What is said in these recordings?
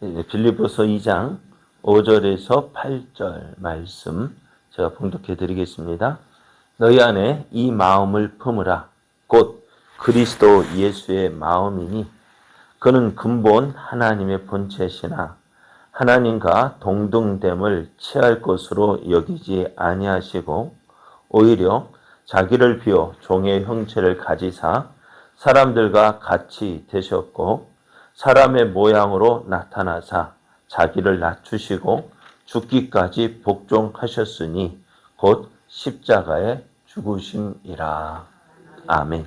빌립보서 2장 5절에서 8절 말씀 제가 봉독해 드리겠습니다. 너희 안에 이 마음을 품으라. 곧 그리스도 예수의 마음이니 그는 근본 하나님의 본체시나 하나님과 동등됨을 취할 것으로 여기지 아니하시고 오히려 자기를 비워 종의 형체를 가지사 사람들과 같이 되셨고 사람의 모양으로 나타나사 자기를 낮추시고 죽기까지 복종하셨으니 곧 십자가에 죽으심이라. 아멘.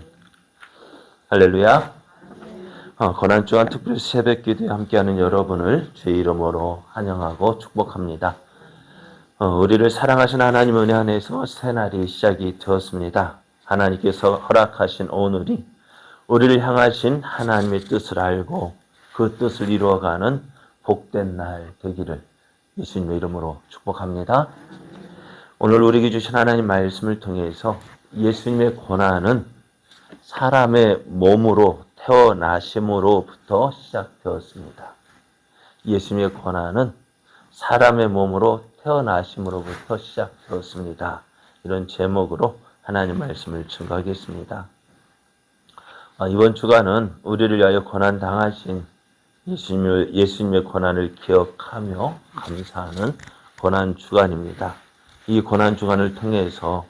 할렐루야. 고난주간 특별 새벽기도에 함께하는 여러분을 주의 이름으로 환영하고 축복합니다. 우리를 사랑하신 하나님 은혜 안에서 새날이 시작이 되었습니다. 하나님께서 허락하신 오늘이 우리를 향하신 하나님의 뜻을 알고 그 뜻을 이루어가는 복된 날 되기를 예수님의 이름으로 축복합니다. 오늘 우리에게 주신 하나님 말씀을 통해서 예수님의 고난은 사람의 몸으로 태어나심으로부터 시작되었습니다. 예수님의 고난은 사람의 몸으로 태어나심으로부터 시작되었습니다. 이런 제목으로 하나님 말씀을 증거하겠습니다. 이번 주간은 우리를 위하여 고난 당하신 예수님의 고난을 기억하며 감사하는 고난 주간입니다. 이 고난 주간을 통해서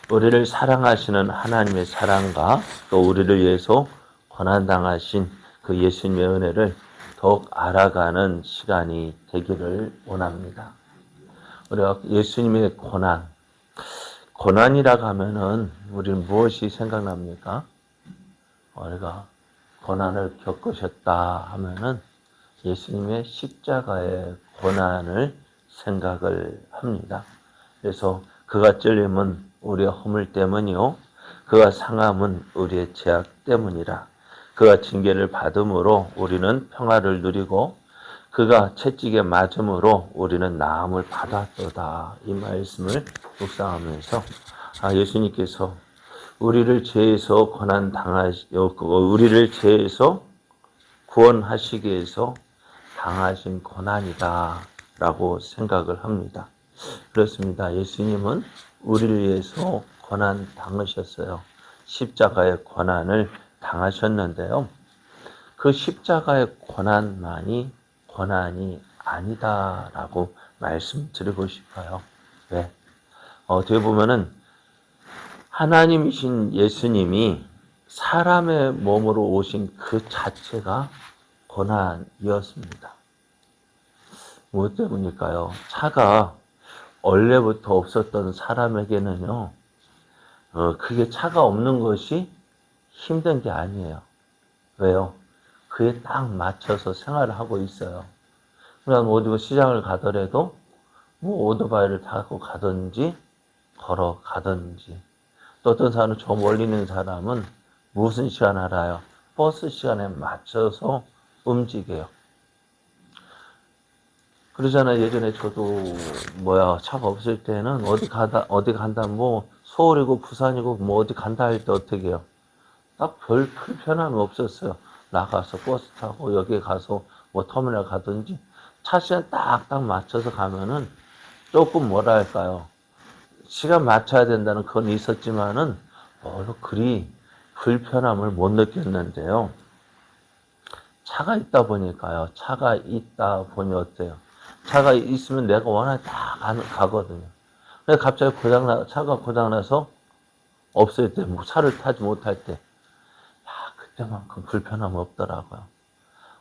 우리를 사랑하시는 하나님의 사랑과 또 우리를 위해서 고난 당하신 그 예수님의 은혜를 더욱 알아가는 시간이 되기를 원합니다. 우리가 예수님의 고난이라고 하면은 우리는 무엇이 생각납니까? 우리가 고난을 겪으셨다 하면은 예수님의 십자가의 고난을 생각을 합니다. 그래서 그가 찔림은 우리의 허물 때문이요 그가 상함은 우리의 죄악 때문이라. 그가 징계를 받음으로 우리는 평화를 누리고 그가 채찍에 맞음으로 우리는 나음을 받았도다. 이 말씀을 묵상하면서 예수님께서 우리를 죄에서 우리를 죄에서 구원하시기 위해서 당하신 고난이다 라고 생각을 합니다. 그렇습니다. 예수님은 우리를 위해서 고난 당하셨어요. 십자가의 고난을 당하셨는데요. 그 십자가의 고난만이 고난이 아니다라고 말씀드리고 싶어요. 왜? 어떻게 보면은 하나님이신 예수님이 사람의 몸으로 오신 그 자체가 고난이었습니다. 무엇 때문일까요? 차가 원래부터 없었던 사람에게는요, 그게 차가 없는 것이 힘든 게 아니에요. 왜요? 그에 딱 맞춰서 생활을 하고 있어요. 그러니까 어디 시장을 가더라도 오토바이를 타고 가든지 걸어가든지 또 어떤 사람은 저 멀리 있는 사람은 무슨 시간 알아요? 버스 시간에 맞춰서 움직여요. 그러잖아요. 예전에 저도 차가 없을 때는 어디 간다 서울이고 부산이고 어디 간다 할 때 어떻게 해요? 딱 별 불편함이 없었어요. 나가서 버스 타고 여기에 가서 터미널 가든지 차 시간 딱딱 맞춰서 가면은 조금 시간 맞춰야 된다는 건 있었지만은 그리 불편함을 못 느꼈는데요. 차가 있다 보니 어때요? 차가 있으면 내가 원하는 다 가거든요. 근데 갑자기 차가 고장나서 없을 때, 차를 타지 못할 때, 그때만큼 불편함 없더라고요.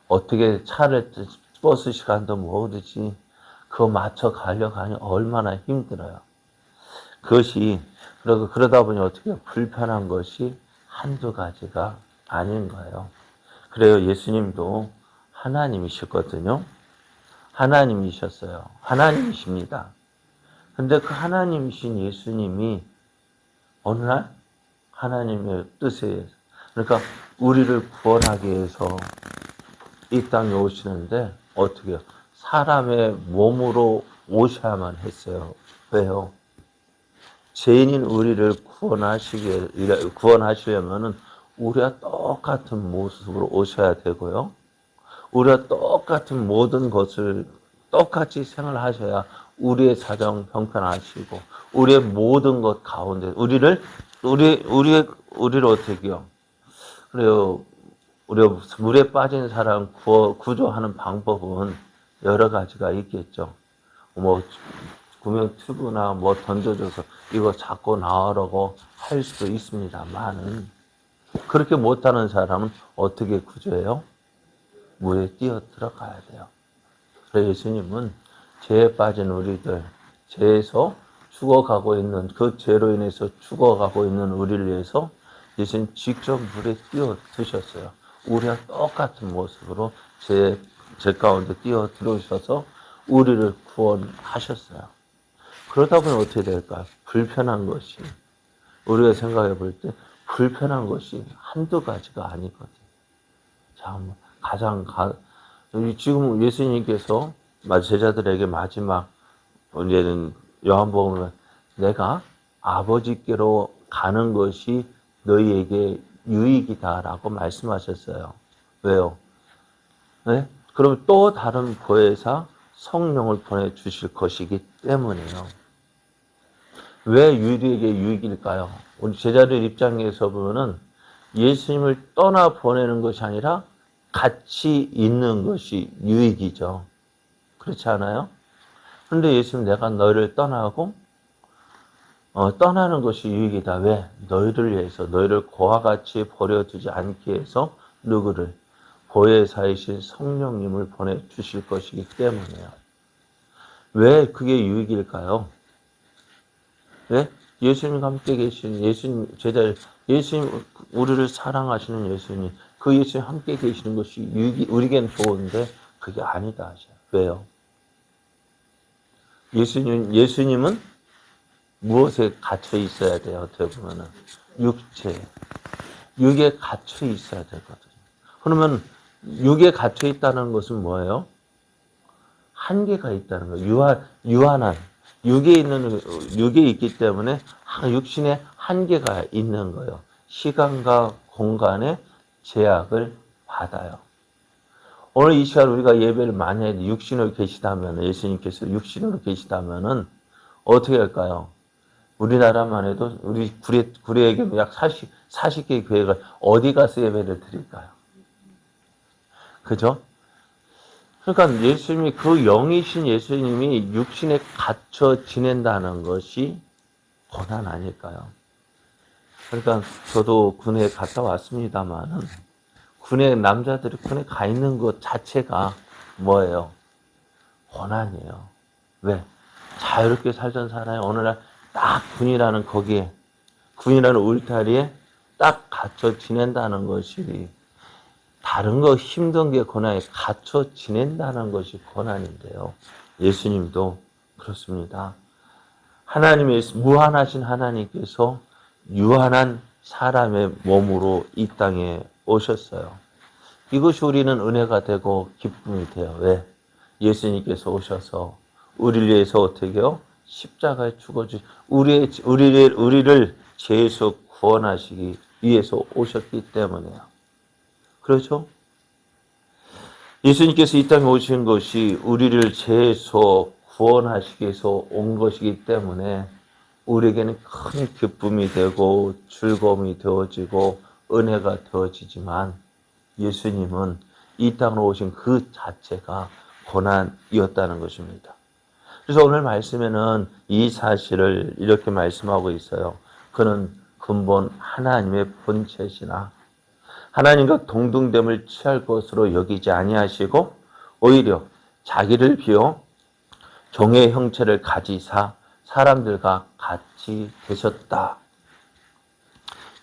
어떻게 버스 시간도 모르지, 그거 맞춰 가려고 하니 얼마나 힘들어요. 그러다 보니 어떻게 불편한 것이 한두 가지가 아닌 거예요. 그래요. 예수님도 하나님이셨거든요. 하나님이셨어요. 하나님이십니다. 근데 그 하나님이신 예수님이 어느 날 하나님의 뜻에 그러니까 우리를 구원하기 위해서 이 땅에 오시는데 어떻게 해요? 사람의 몸으로 오셔야만 했어요. 왜요? 죄인인 우리를 구원하시려면은 우리와 똑같은 모습으로 오셔야 되고요. 우리가 똑같은 모든 것을 똑같이 생활하셔야 우리의 사정 형편하시고 우리의 모든 것 가운데 우리를 어떻게요? 그래요. 우리가 물에 빠진 사람 구조하는 방법은 여러 가지가 있겠죠. 뭐 구명 튜브나 뭐 던져줘서 이거 잡고 나오라고 할 수도 있습니다만은 그렇게 못하는 사람은 어떻게 구조해요? 물에 뛰어 들어가야 돼요. 그래서 예수님은 죄에 빠진 우리들, 죄에서 죽어가고 있는 그 죄로 인해서 죽어가고 있는 우리를 위해서 예수님 직접 물에 뛰어 드셨어요. 우리와 똑같은 모습으로 제 가운데 뛰어 들어오셔서 우리를 구원하셨어요. 그러다 보면 어떻게 될까요? 불편한 것이 우리가 생각해 볼 때 불편한 것이 한두 가지가 아니거든요. 참 지금 예수님께서 제자들에게 마지막 이제는 요한복음은 내가 아버지께로 가는 것이 너희에게 유익이다라고 말씀하셨어요. 왜요? 네? 그럼 또 다른 보혜사 성령을 보내주실 것이기 때문이에요. 왜 우리에게 유익일까요? 우리 제자들 입장에서 보면은 예수님을 떠나 보내는 것이 아니라 같이 있는 것이 유익이죠. 그렇지 않아요? 그런데 예수님 내가 너희를 떠나고 떠나는 것이 유익이다. 왜? 너희를 위해서 너희를 고와 같이 버려두지 않기 위해서 누구를? 보혜사이신 성령님을 보내주실 것이기 때문이에요. 왜 그게 유익일까요? 왜? 예수님과 함께 계신 예수님 제자 예수님 우리를 사랑하시는 예수님 그 예수님 함께 계시는 것이 우리에겐 좋은데 그게 아니다 하셔요. 왜요? 예수님은 무엇에 갇혀 있어야 돼요? 어떻게 보면은 육에 갇혀 있어야 되거든요. 그러면 육에 갇혀 있다는 것은 뭐예요? 한계가 있다는 거예요. 유한한 육에 있기 때문에 육신에 한계가 있는 거예요. 시간과 공간의 제약을 받아요. 오늘 이 시간 우리가 예배를 많이 해도 육신으로 계시다면 예수님께서 육신으로 계시다면은 어떻게 할까요? 우리나라만 해도 우리 구례에게 약 40개 교회가 어디 가서 예배를 드릴까요? 그죠? 그러니까 예수님이 그 영이신 예수님이 육신에 갇혀 지낸다는 것이 고난 아닐까요? 그러니까 저도 군에 갔다 왔습니다만은 남자들이 군에 가 있는 것 자체가 뭐예요? 고난이에요. 왜? 자유롭게 살던 사람이 오늘날 딱 군이라는 울타리에 딱 갇혀 지낸다는 것이 다른 거 힘든 게 고난에 갇혀 지낸다는 것이 고난인데요. 예수님도 그렇습니다. 무한하신 하나님께서 유한한 사람의 몸으로 이 땅에 오셨어요. 이것이 우리는 은혜가 되고 기쁨이 돼요. 왜? 예수님께서 오셔서 우리를 위해서 어떻게 해요? 십자가에 우리를 죄에서 구원하시기 위해서 오셨기 때문에요. 그렇죠? 예수님께서 이 땅에 오신 것이 우리를 죄에서 구원하시기 위해서 온 것이기 때문에 우리에게는 큰 기쁨이 되고 즐거움이 되어지고 은혜가 되어지지만 예수님은 이 땅으로 오신 그 자체가 고난이었다는 것입니다. 그래서 오늘 말씀에는 이 사실을 이렇게 말씀하고 있어요. 그는 근본 하나님의 본체시나 하나님과 동등됨을 취할 것으로 여기지 아니하시고 오히려 자기를 비워 종의 형체를 가지사 사람들과 같이 계셨다.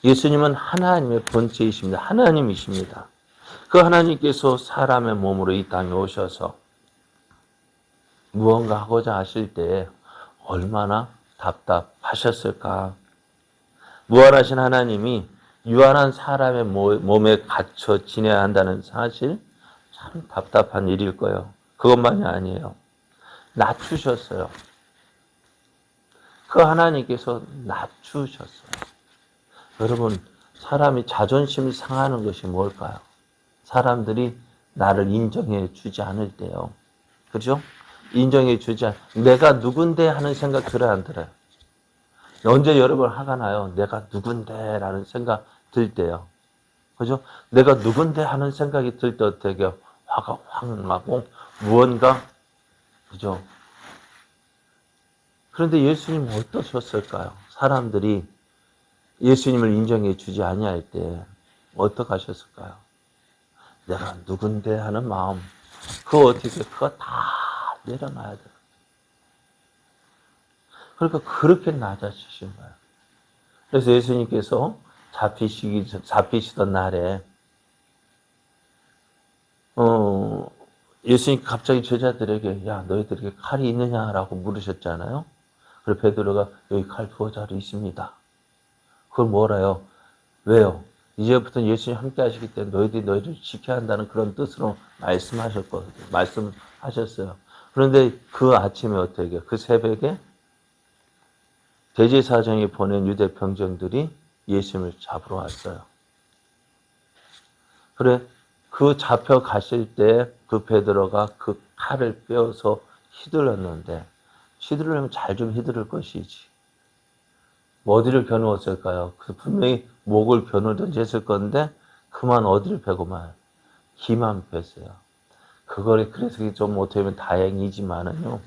예수님은 하나님의 본체이십니다. 하나님이십니다. 그 하나님께서 사람의 몸으로 이 땅에 오셔서 무언가 하고자 하실 때 얼마나 답답하셨을까. 무한하신 하나님이 유한한 사람의 몸에 갇혀 지내야 한다는 사실 참 답답한 일일 거예요. 그것만이 아니에요. 낮추셨어요. 그 하나님께서 낮추셨어요. 여러분, 사람이 자존심이 상하는 것이 뭘까요? 사람들이 나를 인정해 주지 않을 때요. 그죠? 인정해 주지 내가 누군데 하는 생각 들어요, 안 들어요? 언제 여러분 화가 나요? 내가 누군데 라는 생각 들 때요. 그죠? 내가 누군데 하는 생각이 들 때 어떻게 해요? 화가 확 나고 무언가, 그죠? 그런데 예수님은 어떠셨을까요? 사람들이 예수님을 인정해 주지 아니할 때 어떻게 하셨을까요? 내가 누군데 하는 마음, 그거 어떻게, 그거 다 내려놔야 돼요. 그러니까 그렇게 낮아지신 거예요. 그래서 예수님께서 잡히시던 날에, 예수님 갑자기 제자들에게, 야, 너희들에게 칼이 있느냐라고 물으셨잖아요. 그래서 베드로가 여기 칼 두어 자루 있습니다. 그걸 뭐래요? 왜요? 이제부터는 예수님 함께 하시기 때문에 너희를 지켜야 한다는 그런 뜻으로 말씀하셨어요. 그런데 그 아침에 어떻게 해요? 그 새벽에 대제사장이 보낸 유대 병정들이 예수님을 잡으러 왔어요. 그래, 그 잡혀 가실 때 그 베드로가 그 칼을 빼어서 휘둘렀는데, 휘두르려면 잘 좀 휘두를 것이지. 뭐 어디를 겨누었을까요? 그 분명히 목을 겨누든지 했을 건데, 그만 어디를 베고만, 귀만 뺐어요. 그거를 그래서 좀 어떻게 보면 다행이지만은요.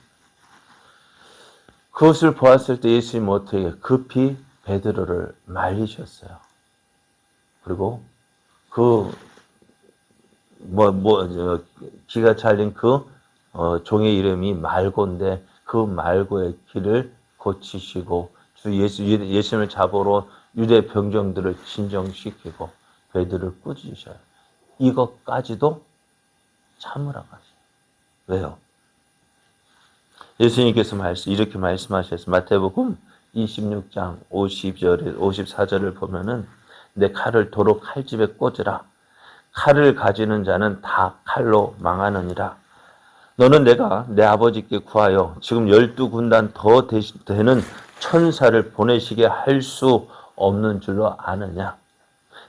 그것을 보았을 때 예수님은 어떻게 급히 베드로를 말리셨어요. 그리고 그 기가 찰린 종의 이름이 말고인데 그 말고의 길을 고치시고 예수님을 잡으러 유대 병정들을 진정시키고 베드로를 꾸짖으셔요. 이것까지도 참으라고 하세요. 왜요? 예수님께서 이렇게 말씀하셨어요. 마태복음 26장 54절을 보면은 내 칼을 도로 칼집에 꽂으라. 칼을 가지는 자는 다 칼로 망하느니라. 너는 내가 내 아버지께 구하여 지금 12군단 더 되는 천사를 보내시게 할 수 없는 줄로 아느냐.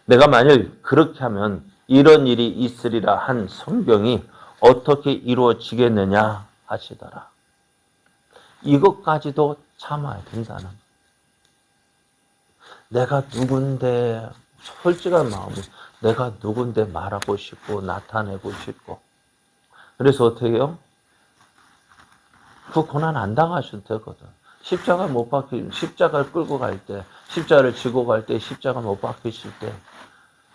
내가 만일 그렇게 하면 이런 일이 있으리라 한 성경이 어떻게 이루어지겠느냐 하시더라. 이것까지도 참아야 된다는. 내가 누군데, 솔직한 마음으로 내가 누군데 말하고 싶고 나타내고 싶고. 그래서 어떻게 해요? 그 고난 안 당하셔도 되거든. 십자가를 끌고 갈 때, 십자가를 지고 갈 때, 십자가 못 박히실 때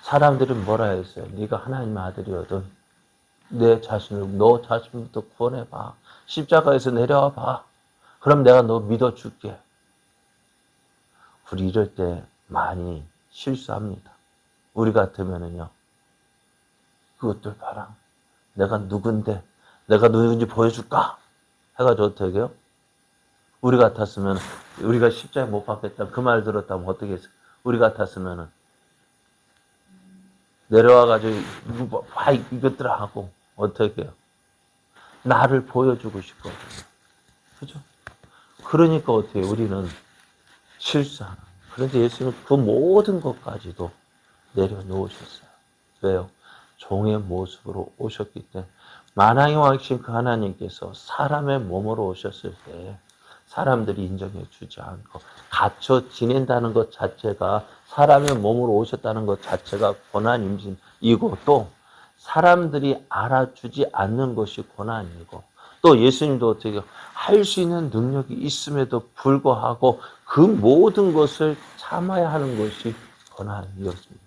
사람들은 뭐라 했어요? 네가 하나님의 아들이거든. 너 자신부터 구원해봐. 십자가에서 내려와 봐. 그럼 내가 너 믿어줄게. 우리 이럴 때 많이 실수합니다. 우리 같으면은요. 그것들 봐라. 내가 누군데, 내가 누군지 보여줄까? 해가지고 어떻게 해요? 우리 같았으면, 우리가 십자가에 못 박혔다. 그 말 들었다면 어떻게 했어? 우리 같았으면은, 내려와가지고, 이것들아 하고, 어떻게 해요? 나를 보여주고 싶거든요. 그죠? 그러니까 어떻게 해요? 우리는 실수하는. 그런데 예수님은 그 모든 것까지도 내려놓으셨어요. 왜요? 종의 모습으로 오셨기 때문에. 만왕의 왕이신 그 하나님께서 사람의 몸으로 오셨을 때 사람들이 인정해 주지 않고 갇혀 지낸다는 것 자체가, 사람의 몸으로 오셨다는 것 자체가 고난임이고, 또 사람들이 알아주지 않는 것이 고난이고, 또 예수님도 어떻게 할 수 있는 능력이 있음에도 불구하고 그 모든 것을 참아야 하는 것이 고난이었습니다.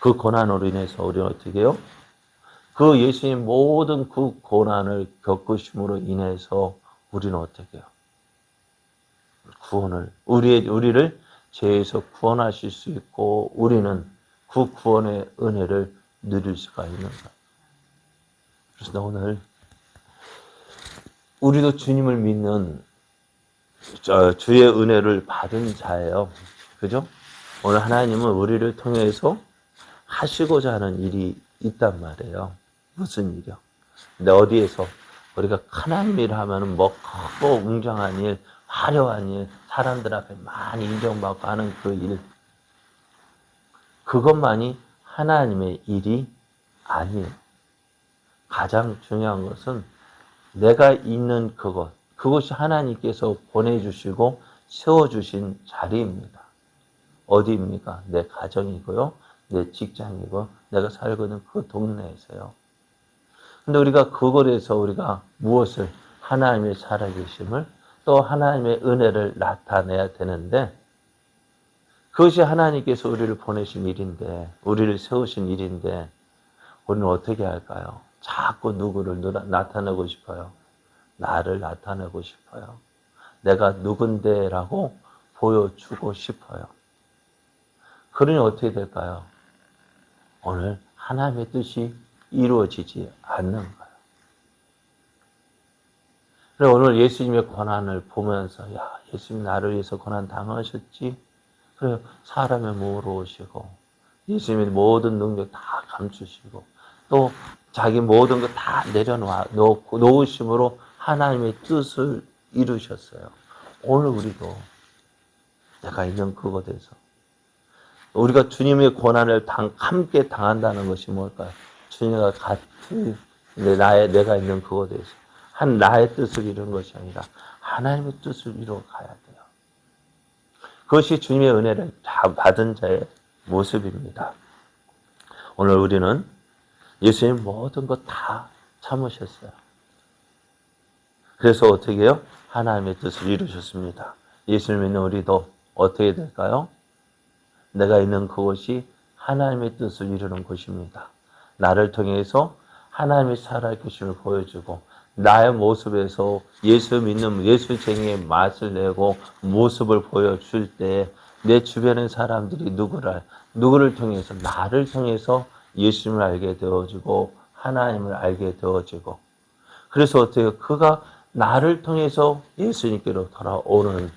그 고난으로 인해서 우리는 어떻게 해요? 그 예수님 모든 그 고난을 겪으심으로 인해서 우리는 어떻게 해요? 우리를 죄에서 구원하실 수 있고, 우리는 그 구원의 은혜를 누릴 수가 있는 거예요. 그래서 오늘 우리도 주님을 믿는 주의 은혜를 받은 자예요. 그죠? 오늘 하나님은 우리를 통해서 하시고자 하는 일이 있단 말이에요. 무슨 일이요? 근데 어디에서 우리가 큰 일을 하면은 뭐 크고 웅장한 일, 화려한 일, 사람들 앞에 많이 인정받고 하는 그 일, 그것만이 하나님의 일이 아니에요. 가장 중요한 것은 내가 있는 그것이 하나님께서 보내주시고 세워주신 자리입니다. 어디입니까? 내 가정이고요. 내 직장이고 내가 살고 있는 그 동네에서요. 근데 우리가 그곳에서 우리가 무엇을 하나님의 살아계심을 또 하나님의 은혜를 나타내야 되는데 그것이 하나님께서 우리를 보내신 일인데 우리를 세우신 일인데 우리는 어떻게 할까요? 자꾸 누구를 나타내고 싶어요. 나를 나타내고 싶어요. 내가 누군데라고 보여주고 싶어요. 그러니 어떻게 될까요? 오늘 하나님의 뜻이 이루어지지 않는 거예요. 그래서 오늘 예수님의 고난을 보면서 야, 예수님 나를 위해서 고난 당하셨지? 그래 사람의 몸으로 오시고 예수님의 모든 능력 다 감추시고 또 자기 모든 것 다 놓으심으로 하나님의 뜻을 이루셨어요. 오늘 우리도 내가 있는 그곳에서 우리가 주님의 고난을 함께 당한다는 것이 뭘까요? 주님과 같이 내가 있는 그곳에서 나의 뜻을 이루는 것이 아니라 하나님의 뜻을 이루어 가야 돼요. 그것이 주님의 은혜를 받은 자의 모습입니다. 오늘 우리는 예수님 모든 것 다 참으셨어요. 그래서 어떻게 해요? 하나님의 뜻을 이루셨습니다. 예수님 믿는 우리도 어떻게 될까요? 내가 있는 그곳이 하나님의 뜻을 이루는 곳입니다. 나를 통해서 하나님의 살아계심을 보여주고 나의 모습에서 예수 믿는 예수쟁이의 맛을 내고 모습을 보여줄 때 내 주변의 사람들이 누구를 통해서 나를 통해서 예수님을 알게 되어지고 하나님을 알게 되어지고 그래서 어때요? 그가 나를 통해서 예수님께로 돌아오는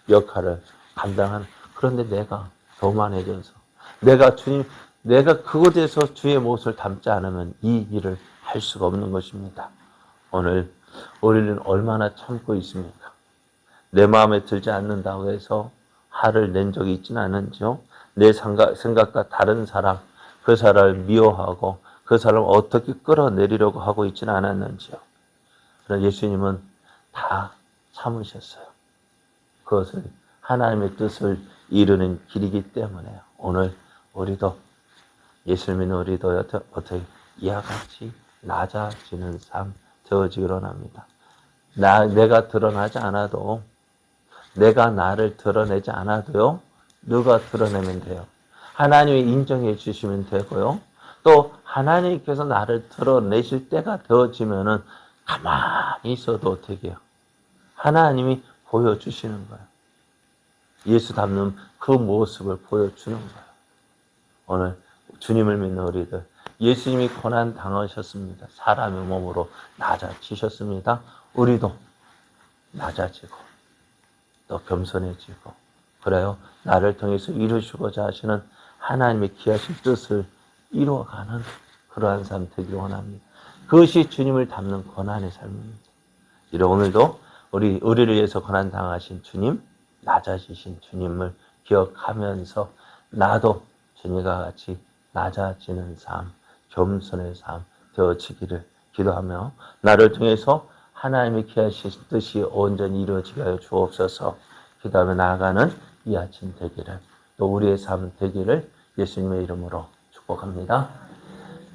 역할을 감당하는 그런데 내가 교만해져서 내가 그곳에서 주의 모습을 담지 않으면 이 일을 할 수가 없는 것입니다. 오늘 우리는 얼마나 참고 있습니까? 내 마음에 들지 않는다고 해서 화를 낸 적이 있지는 않은지요. 내 생각과 다른 사람, 그 사람을 미워하고 그 사람을 어떻게 끌어내리려고 하고 있지는 않았는지요. 그러나 예수님은 다 참으셨어요. 그것을 하나님의 뜻을 이루는 길이기 때문에요. 오늘 우리도 예수를 믿는 우리도 어떻게 이와 같이 낮아지는 삶 되어지기를 원합니다. 내가 드러나지 않아도 내가 나를 드러내지 않아도요. 누가 드러내면 돼요. 하나님이 인정해 주시면 되고요. 또 하나님께서 나를 드러내실 때가 되어지면은 가만히 있어도 어떻게 해요? 하나님이 보여주시는 거예요. 예수 닮는 그 모습을 보여주는 거예요. 오늘 주님을 믿는 우리들 예수님이 고난 당하셨습니다. 사람의 몸으로 낮아지셨습니다. 우리도 낮아지고 또 겸손해지고 그래요. 나를 통해서 이루시고자 하시는 하나님의 귀하신 뜻을 이루어가는 그러한 삶 되기를 원합니다. 그것이 주님을 닮는 고난의 삶입니다. 이런 오늘도 우리를 위해서 고난 당하신 주님, 낮아지신 주님을 기억하면서 나도 주님과 같이 낮아지는 삶, 겸손의 삶 되어지기를 기도하며 나를 통해서 하나님의 귀하신 뜻이 온전히 이루어지게 하여 주옵소서. 기도하며 나아가는 이 아침 되기를 또 우리의 삶 되기를 예수님의 이름으로 축복합니다.